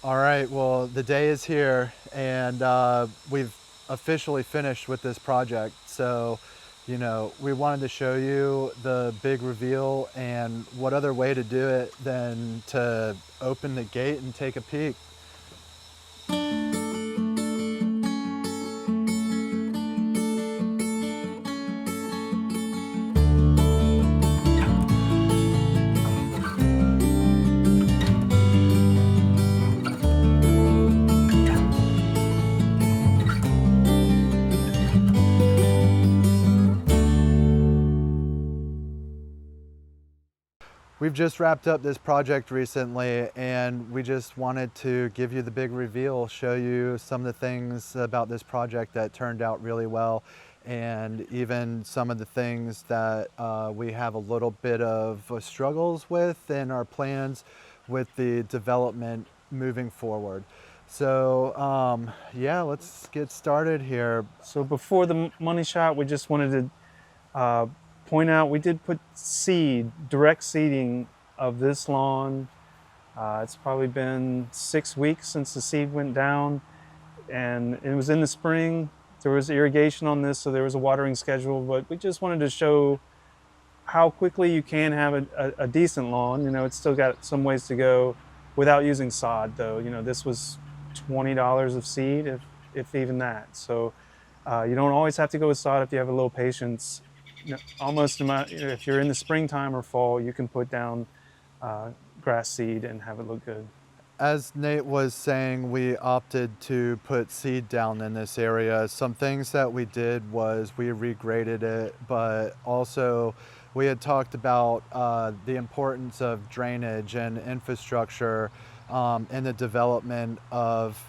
All right, well, the day is here and we've officially finished with this project. So, we wanted to show you the big reveal, and what other way to do it than to open the gate and take a peek. We've just wrapped up this project recently, and we just wanted to give you the big reveal, show you some of the things about this project that turned out really well, and even some of the things that we have a little bit of struggles with in our plans with the development moving forward. So yeah, let's get started here. So before the money shot, we just wanted to point out we did put direct seeding of this lawn. It's probably been 6 weeks since the seed went down, and it was in the spring. There was irrigation on this, so there was a watering schedule, but we just wanted to show how quickly you can have a decent lawn. It's still got some ways to go without using sod, though. This was $20 of seed, if even that. So you don't always have to go with sod if you have a little patience. Almost if you're in the springtime or fall, you can put down grass seed and have it look good. As Nate was saying, we opted to put seed down in this area. Some things that we did was we regraded it, but also we had talked about the importance of drainage and infrastructure in the development of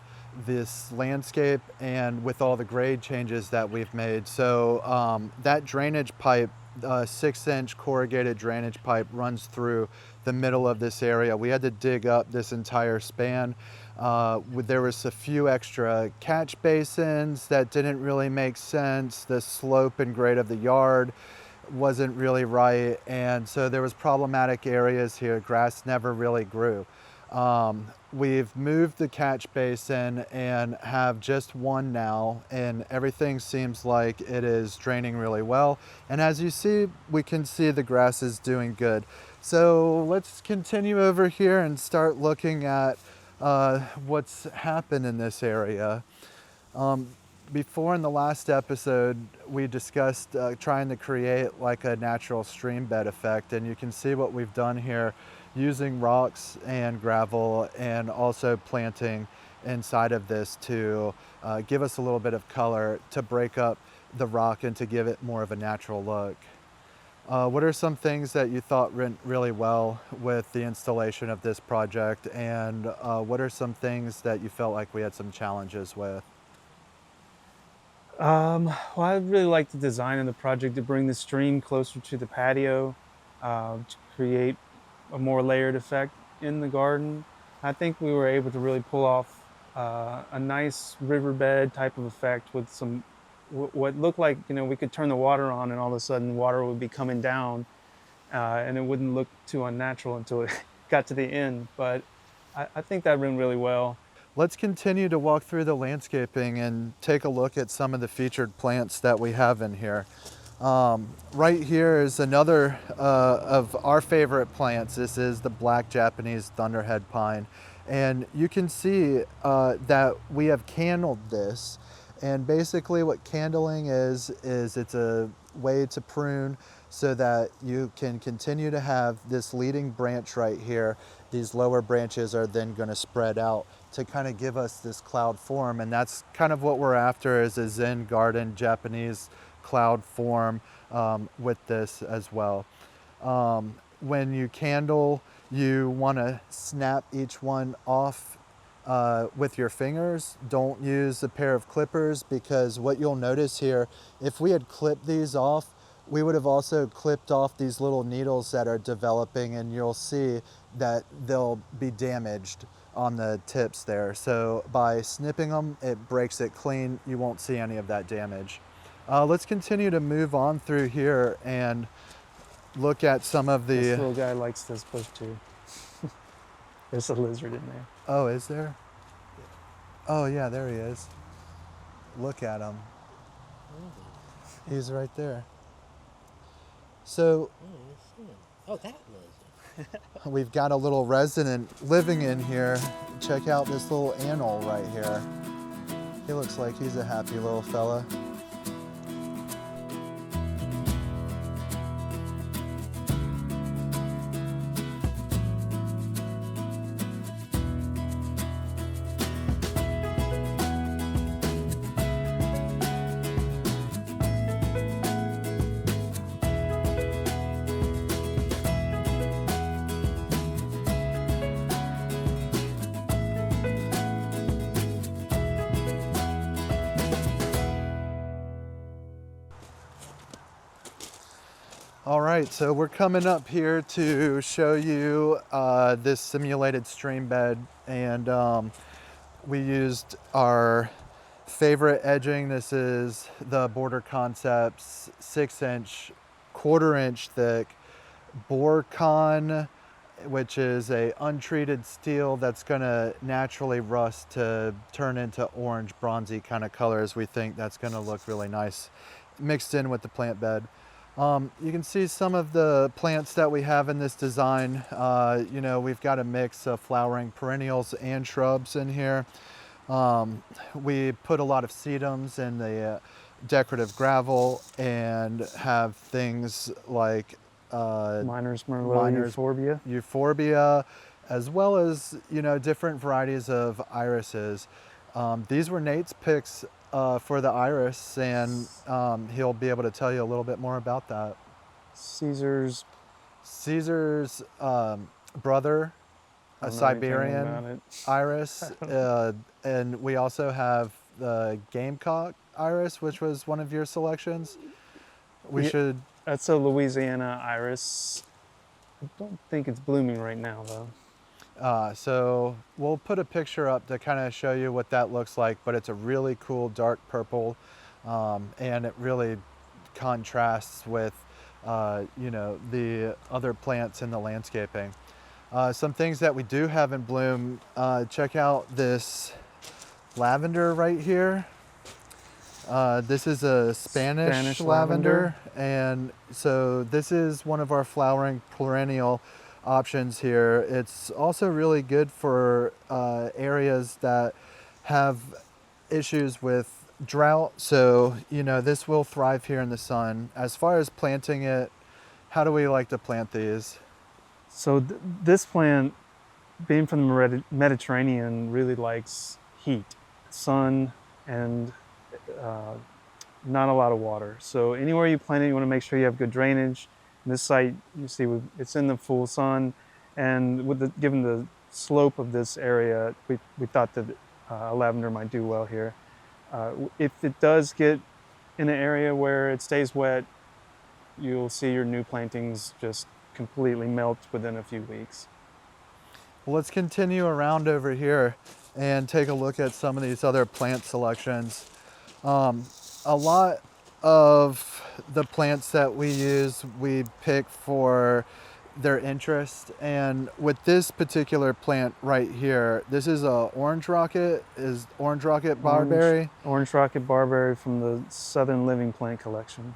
this landscape, and with all the grade changes that we've made. So that drainage pipe, 6-inch corrugated drainage pipe, runs through the middle of this area. We had to dig up this entire span. There was a few extra catch basins that didn't really make sense. The slope and grade of the yard wasn't really right, and so there was problematic areas here. Grass never really grew. We've moved the catch basin and have just one now, and everything seems like it is draining really well. And as you see, we can see the grass is doing good. So let's continue over here and start looking at what's happened in this area. Before, in the last episode, we discussed trying to create like a natural stream bed effect, and you can see what we've done here using rocks and gravel, and also planting inside of this to give us a little bit of color, to break up the rock and to give it more of a natural look. What are some things that you thought went really well with the installation of this project, and what are some things that you felt like we had some challenges with? Well, I really like the design of the project to bring the stream closer to the patio, to create a more layered effect in the garden. I think we were able to really pull off a nice riverbed type of effect with some what looked like, we could turn the water on and all of a sudden water would be coming down, and it wouldn't look too unnatural until it got to the end. But I think that went really well. Let's continue to walk through the landscaping and take a look at some of the featured plants that we have in here. Right here is another of our favorite plants. This is the black Japanese thunderhead pine. And you can see that we have candled this. And basically what candling is it's a way to prune so that you can continue to have this leading branch right here. These lower branches are then going to spread out to kind of give us this cloud form. And that's kind of what we're after, is a Zen Garden Japanese cloud form with this as well. When you candle, you want to snap each one off with your fingers. Don't use a pair of clippers, because what you'll notice here, if we had clipped these off, we would have also clipped off these little needles that are developing, and you'll see that they'll be damaged on the tips there. So by snipping them, it breaks it clean. You won't see any of that damage. Let's continue to move on through here and look at some of the... This little guy likes this bush too. There's a lizard in there. Oh, is there? Oh yeah, there he is. Look at him. He's right there. So Oh, that lizard. we've got a little resident living in here. Check out this little animal right here. He looks like he's a happy little fella. All right, so we're coming up here to show you this simulated stream bed, and we used our favorite edging. This is the Border Concepts 6-inch, quarter-inch thick Borcon, which is a untreated steel that's gonna naturally rust to turn into orange, bronzy kind of colors. We think that's gonna look really nice mixed in with the plant bed. You can see some of the plants that we have in this design. You know, we've got a mix of flowering perennials and shrubs in here. We put a lot of sedums in the decorative gravel and have things like Miner's Merlot, Euphorbia. Euphorbia, as well as, you know, different varieties of irises. These were Nate's picks for the iris, and he'll be able to tell you a little bit more about that. Caesar's brother, I a don't know anything Siberian about it. iris, and we also have the Gamecock iris, which was one of your selections. We Yeah. should. That's a Louisiana iris. I don't think it's blooming right now though. So we'll put a picture up to kind of show you what that looks like, but it's a really cool dark purple, and it really contrasts with, you know, the other plants in the landscaping. Some things that we do have in bloom, check out this lavender right here. This is a Spanish lavender, and so this is one of our flowering perennial options here. It's also really good for areas that have issues with drought, so you know this will thrive here in the sun. As far as planting it, how do we like to plant these? So this plant, being from the Mediterranean, really likes heat, sun, and not a lot of water. So anywhere you plant it, you want to make sure you have good drainage. This site, you see, it's in the full sun, and with given the slope of this area, we thought that lavender might do well here. If it does get in an area where it stays wet, you'll see your new plantings just completely melt within a few weeks. Well, let's continue around over here and take a look at some of these other plant selections. A lot of the plants that we use, we pick for their interest, and with this particular plant right here, this is a orange rocket, is orange rocket barberry. Orange rocket barberry from the Southern Living Plant Collection.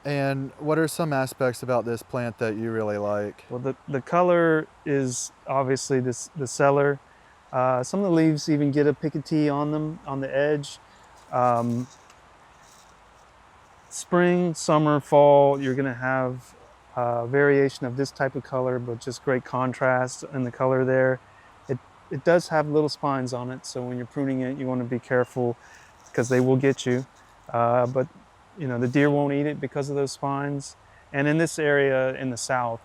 And what are some aspects about this plant that you really like? Well, the color is obviously the cellar. Some of the leaves even get a picotee on them on the edge. Spring, summer, fall, you're gonna have a variation of this type of color, but just great contrast in the color there. It does have little spines on it, so when you're pruning it, you want to be careful because they will get you. But you know, the deer won't eat it because of those spines. And in this area in the south,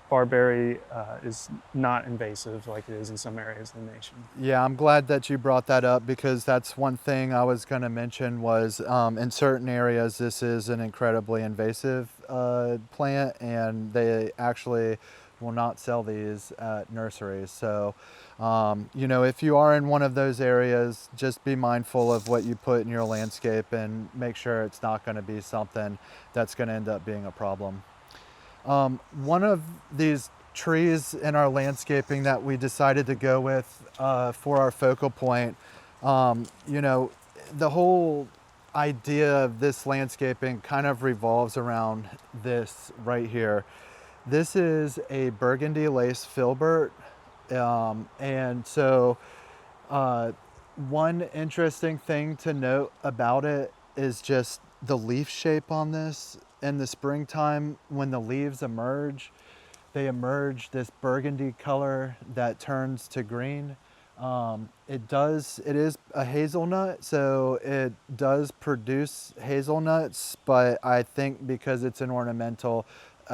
barberry is not invasive like it is in some areas of the nation. Yeah, I'm glad that you brought that up, because that's one thing I was going to mention was in certain areas this is an incredibly invasive plant, and they actually will not sell these at nurseries. So, you know, if you are in one of those areas, just be mindful of what you put in your landscape and make sure it's not going to be something that's going to end up being a problem. One of these trees in our landscaping that we decided to go with for our focal point. You know, the whole idea of this landscaping kind of revolves around this right here. This is a burgundy lace filbert. And so uh, one interesting thing to note about it is just the leaf shape on this. In the springtime, when the leaves emerge, they emerge this burgundy color that turns to green. It is a hazelnut, so it does produce hazelnuts, but I think because it's an ornamental,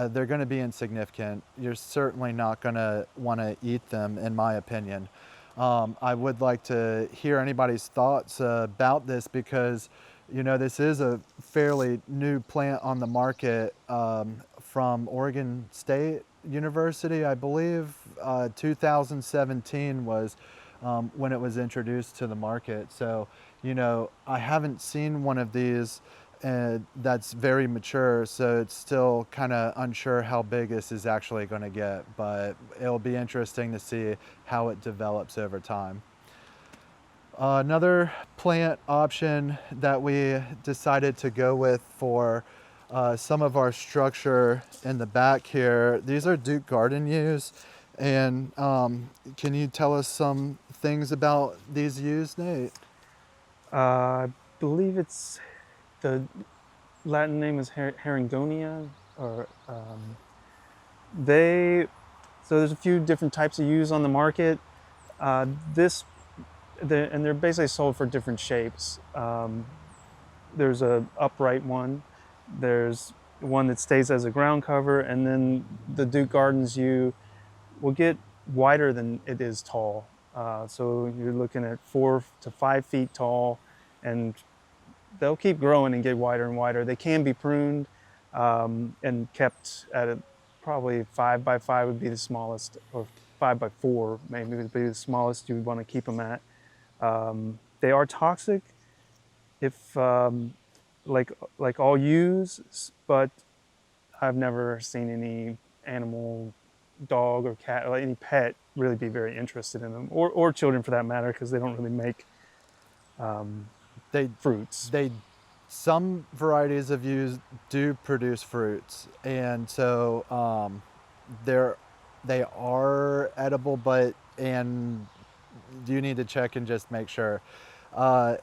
they're going to be insignificant. You're certainly not going to want to eat them, in my opinion. I would like to hear anybody's thoughts about this because, you know, this is a fairly new plant on the market from Oregon State University, I believe. 2017 was when it was introduced to the market. So, you know, I haven't seen one of these that's very mature, so it's still kind of unsure how big this is actually going to get, but it'll be interesting to see how it develops over time. Another plant option that we decided to go with for some of our structure in the back here, these are Duke Garden yews. And can you tell us some things about these yews, Nate? I believe it's the Latin name is Herringonia, or they. So there's a few different types of yews on the market. Uh, this, and they're basically sold for different shapes. There's a upright one. There's one that stays as a ground cover, and then the Duke Gardens yew will get wider than it is tall. So you're looking at 4 to 5 feet tall, and they'll keep growing and get wider and wider. They can be pruned and kept at probably 5 by 5 would be the smallest, or 5 by 4 maybe would be the smallest you would want to keep them at. They are toxic if like all yews, but I've never seen any animal, dog or cat, or any pet really be very interested in them, or children for that matter, because they don't really make They fruits. Some varieties of yews do produce fruits, and so they are edible, and you need to check and just make sure. The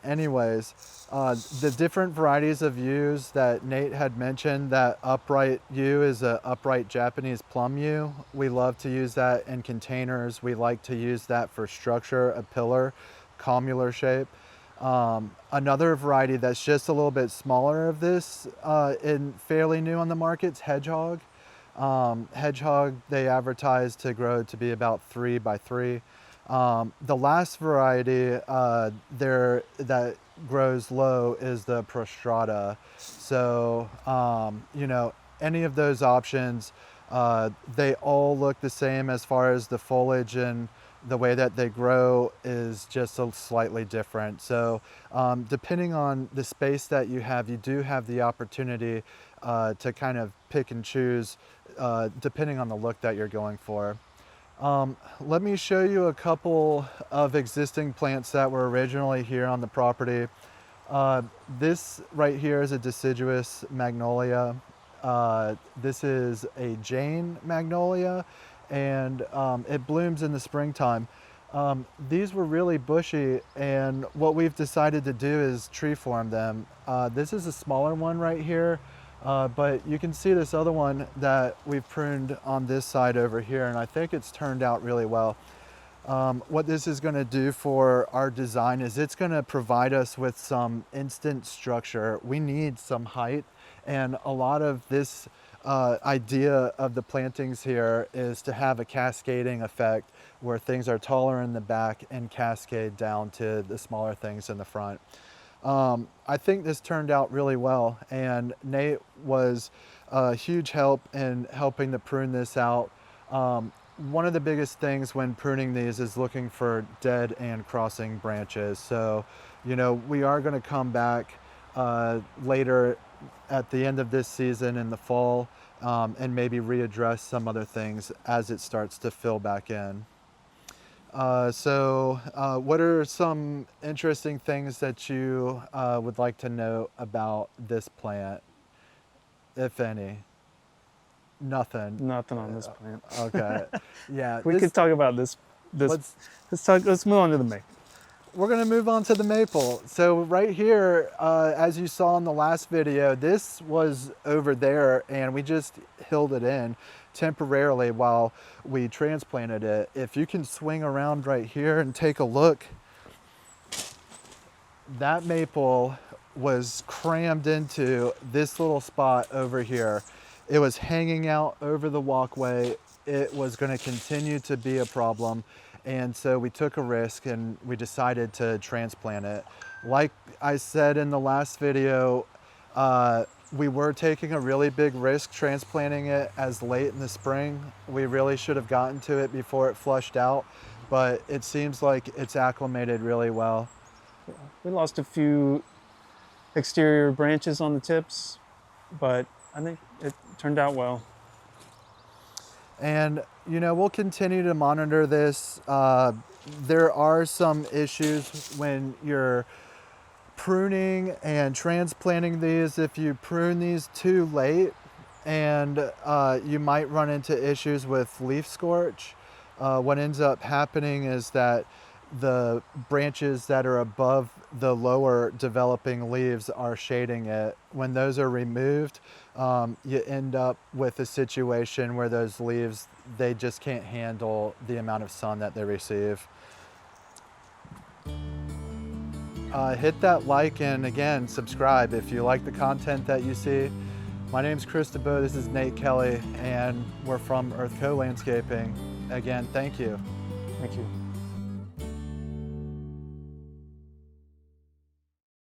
different varieties of yews that Nate had mentioned, that upright yew is a upright Japanese plum yew. We love to use that in containers. We like to use that for structure, a pillar, commular shape. Another variety that's just a little bit smaller of this and fairly new on the market is hedgehog. Hedgehog, they advertise to grow to be about 3 by 3. The last variety there that grows low is the prostrata. So, you know, any of those options, they all look the same as far as the foliage, and the way that they grow is just a slightly different. So depending on the space that you have, you do have the opportunity to kind of pick and choose depending on the look that you're going for. Let me show you a couple of existing plants that were originally here on the property. This right here is a deciduous magnolia. This is a Jane magnolia, and it blooms in the springtime. These were really bushy, and what we've decided to do is tree form them. This is a smaller one right here, but you can see this other one that we've pruned on this side over here, and I think it's turned out really well. What this is going to do for our design is it's going to provide us with some instant structure. We need some height, and a lot of this idea of the plantings here is to have a cascading effect where things are taller in the back and cascade down to the smaller things in the front. I think this turned out really well, and Nate was a huge help in helping to prune this out. One of the biggest things when pruning these is looking for dead and crossing branches. So, you know, we are going to come back later at the end of this season in the fall, and maybe readdress some other things as it starts to fill back in. What are some interesting things that you would like to know about this plant, if any? Nothing. Nothing on this plant. Okay. Yeah. We could talk about this. Let's Let's move on to the maple. We're gonna move on to the maple. So right here, as you saw in the last video, this was over there and we just hilled it in temporarily while we transplanted it. If you can swing around right here and take a look, that maple was crammed into this little spot over here. It was hanging out over the walkway. It was gonna continue to be a problem. And so we took a risk and we decided to transplant it. Like I said in the last video, we were taking a really big risk transplanting it as late in the spring. We really should have gotten to it before it flushed out, but it seems like it's acclimated really well. We lost a few exterior branches on the tips, but I think it turned out well. And you know, we'll continue to monitor this. There are some issues when you're pruning and transplanting these. If you prune these too late, and you might run into issues with leaf scorch. What ends up happening is that the branches that are above the lower developing leaves are shading it. When those are removed, you end up with a situation where those leaves, they just can't handle the amount of sun that they receive. Hit that like and again, subscribe if you like the content that you see. My name's Chris DeBoe, this is Nate Kelly, and we're from Earth Co Landscaping. Again, thank you. Thank you.